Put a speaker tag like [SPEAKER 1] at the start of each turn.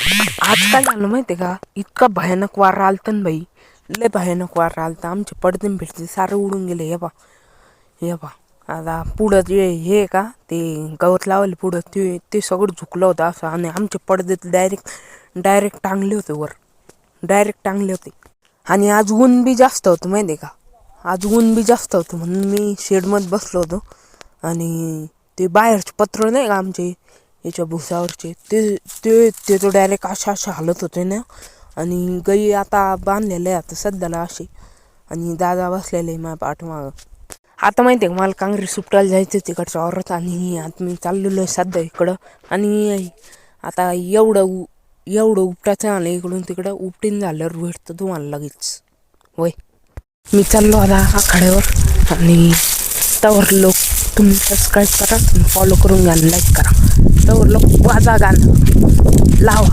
[SPEAKER 1] आज काय झालं माहितीये का, इतका भयानक वारा आलता ना बाई, लय भयानक वारा आलता. आमचे पडदे न भेटते सारे उडून गेले. हे बा आता पुढं जे हे का ते गवत लावले पुढं ते सगळं झुकलं होतं असं, आणि आमचे पडदे डायरेक्ट टांगले होते वर, डायरेक्ट टांगले होते. आणि आज ऊन बी जास्त होतं माहितीये का, आज ऊन बी जास्त होतं म्हणून मी शेडमध्ये बसलो होतो. आणि ते बाहेरचे पत्र नाही का आमचे याच्या भुसावरचे, ते तो डायरेक्ट अशा हालत होते ना. आणि गाई आता बांधलेलं आहे आता सध्याला अशी, आणि दादा बसलेले आहे माझ्या पाठमागं. आता माहिती आहे का, मला कांगरी सुपटायला जायचं तिकडच्या औरत, आणि आता मी चाललेलो आहे सध्या इकडं. आणि आता एवढं उपटायचं आलं इकडून तिकडं, उपटीन झाल्यावर भेटतं तुम्हाला लगेच. वय मी चाललो आता आखाड्यावर, आणि तवर लोक तुम्ही सबस्क्राईब करा, फॉलो करून घ्या, लाईक करा. तवर लोक वाजा गाणं लावा.